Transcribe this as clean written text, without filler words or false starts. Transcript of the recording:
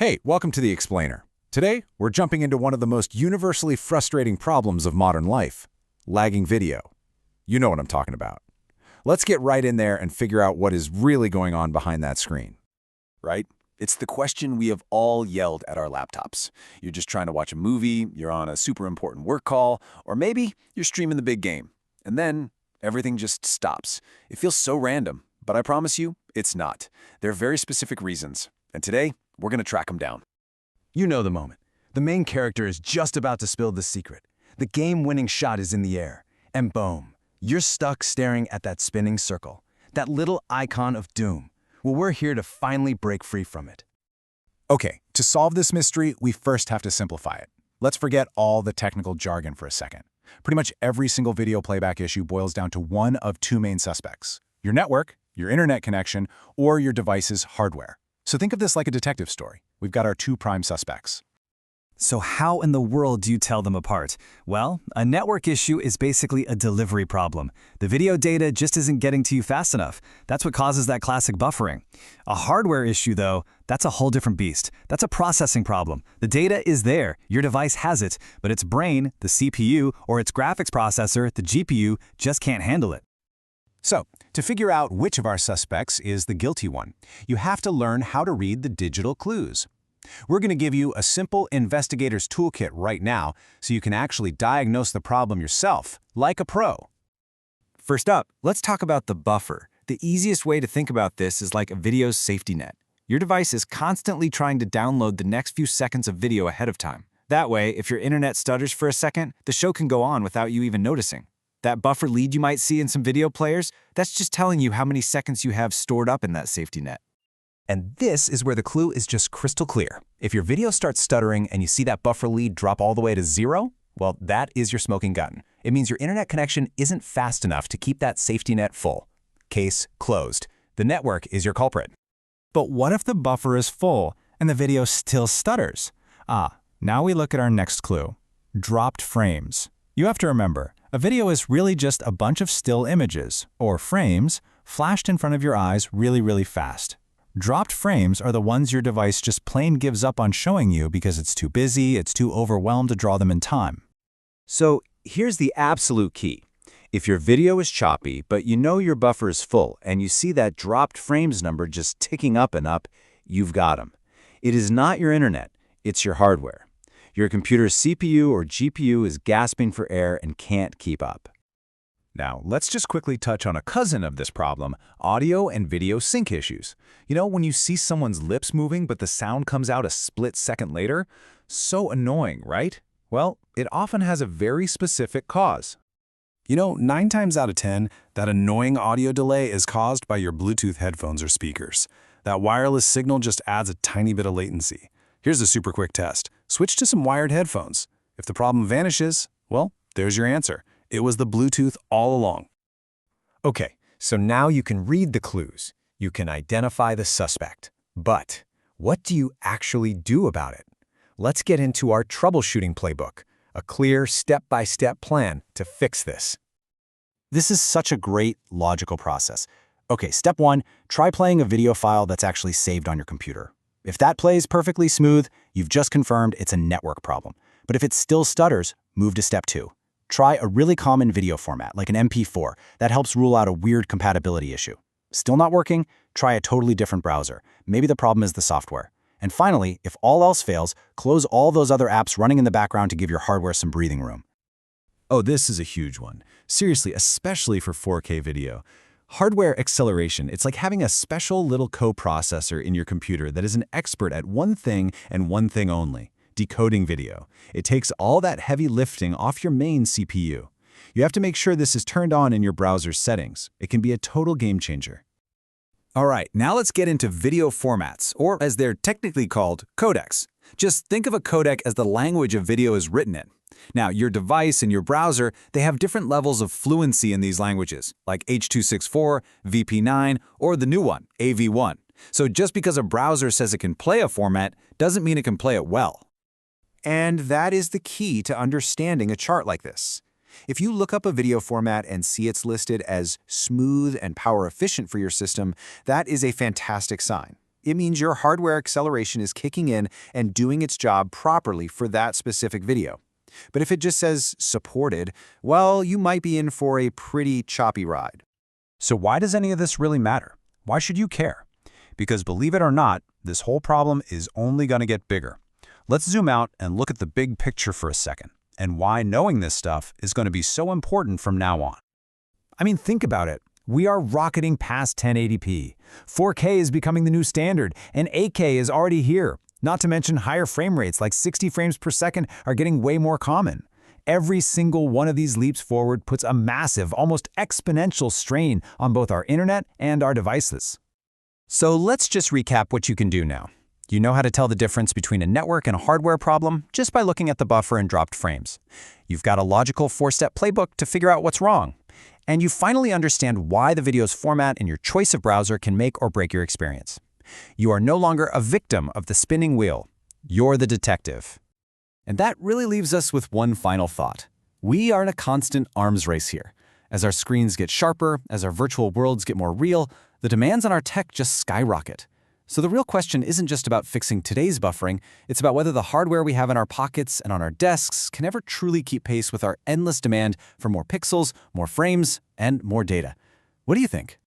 Hey, welcome to The Explainer. Today, we're jumping into one of the most universally frustrating problems of modern life, lagging video. You know what I'm talking about. Let's get right in there and figure out what is really going on behind that screen. Right? It's the question we have all yelled at our laptops. You're just trying to watch a movie, you're on a super important work call, or maybe you're streaming the big game. And then everything just stops. It feels so random, but I promise you, it's not. There are very specific reasons. And today, we're going to track them down. You know the moment. The main character is just about to spill the secret. The game-winning shot is in the air. And boom, you're stuck staring at that spinning circle, that little icon of doom. Well, we're here to finally break free from it. Okay, to solve this mystery, we first have to simplify it. Let's forget all the technical jargon for a second. Pretty much every single video playback issue boils down to one of two main suspects: your network, your internet connection, or your device's hardware. So think of this like a detective story. We've got our two prime suspects. So how in the world do you tell them apart? Well, a network issue is basically a delivery problem. The video data just isn't getting to you fast enough. That's what causes that classic buffering. A hardware issue, though, that's a whole different beast. That's a processing problem. The data is there, your device has it, but its brain, the CPU, or its graphics processor, the GPU, just can't handle it. So, to figure out which of our suspects is the guilty one, you have to learn how to read the digital clues. We're going to give you a simple investigator's toolkit right now so you can actually diagnose the problem yourself, like a pro. First up, let's talk about the buffer. The easiest way to think about this is like a video's safety net. Your device is constantly trying to download the next few seconds of video ahead of time. That way, if your internet stutters for a second, the show can go on without you even noticing. That buffer lead you might see in some video players, that's just telling you how many seconds you have stored up in that safety net. And this is where the clue is just crystal clear. If your video starts stuttering and you see that buffer lead drop all the way to 0, well, that is your smoking gun. It means your internet connection isn't fast enough to keep that safety net full. Case closed. The network is your culprit. But what if the buffer is full and the video still stutters? Now we look at our next clue. Dropped frames. You have to remember, a video is really just a bunch of still images, or frames, flashed in front of your eyes really fast. Dropped frames are the ones your device just plain gives up on showing you because it's too busy, it's too overwhelmed to draw them in time. So here's the absolute key. If your video is choppy, but you know your buffer is full, and you see that dropped frames number just ticking up and up, you've got them. It is not your internet, it's your hardware. Your computer's CPU or GPU is gasping for air and can't keep up. Now, let's just quickly touch on a cousin of this problem, audio and video sync issues. You know, when you see someone's lips moving but the sound comes out a split second later? So annoying, right? Well, it often has a very specific cause. You know, 9 times out of 10, that annoying audio delay is caused by your Bluetooth headphones or speakers. That wireless signal just adds a tiny bit of latency. Here's a super quick test. Switch to some wired headphones. If the problem vanishes, well, there's your answer. It was the Bluetooth all along. Okay, so now you can read the clues. You can identify the suspect. But what do you actually do about it? Let's get into our troubleshooting playbook, a clear step-by-step plan to fix this. This is such a great logical process. Okay, step 1, try playing a video file that's actually saved on your computer. If that plays perfectly smooth, you've just confirmed it's a network problem. But if it still stutters, move to step 2. Try a really common video format, like an MP4. That helps rule out a weird compatibility issue. Still not working? Try a totally different browser. Maybe the problem is the software. And finally, if all else fails, close all those other apps running in the background to give your hardware some breathing room. Oh, this is a huge one. Seriously, especially for 4K video. Hardware acceleration, it's like having a special little coprocessor in your computer that is an expert at one thing and one thing only: decoding video. It takes all that heavy lifting off your main CPU. You have to make sure this is turned on in your browser's settings. It can be a total game changer. All right, now let's get into video formats, or as they're technically called, codecs. Just think of a codec as the language a video is written in. Now, your device and your browser, they have different levels of fluency in these languages, like H.264, VP9, or the new one, AV1. So just because a browser says it can play a format doesn't mean it can play it well. And that is the key to understanding a chart like this. If you look up a video format and see it's listed as smooth and power efficient for your system, that is a fantastic sign. It means your hardware acceleration is kicking in and doing its job properly for that specific video. But if it just says supported, well, you might be in for a pretty choppy ride. So why does any of this really matter? Why should you care? Because believe it or not, this whole problem is only going to get bigger. Let's zoom out and look at the big picture for a second, and why knowing this stuff is going to be so important from now on. I mean, think about it. We are rocketing past 1080p. 4K is becoming the new standard, and 8K is already here. Not to mention higher frame rates like 60 frames per second are getting way more common. Every single one of these leaps forward puts a massive, almost exponential strain on both our internet and our devices. So let's just recap what you can do now. You know how to tell the difference between a network and a hardware problem just by looking at the buffer and dropped frames. You've got a logical 4-step playbook to figure out what's wrong. And you finally understand why the video's format and your choice of browser can make or break your experience. You are no longer a victim of the spinning wheel. You're the detective. And that really leaves us with one final thought. We are in a constant arms race here. As our screens get sharper, as our virtual worlds get more real, the demands on our tech just skyrocket. So the real question isn't just about fixing today's buffering, it's about whether the hardware we have in our pockets and on our desks can ever truly keep pace with our endless demand for more pixels, more frames, and more data. What do you think?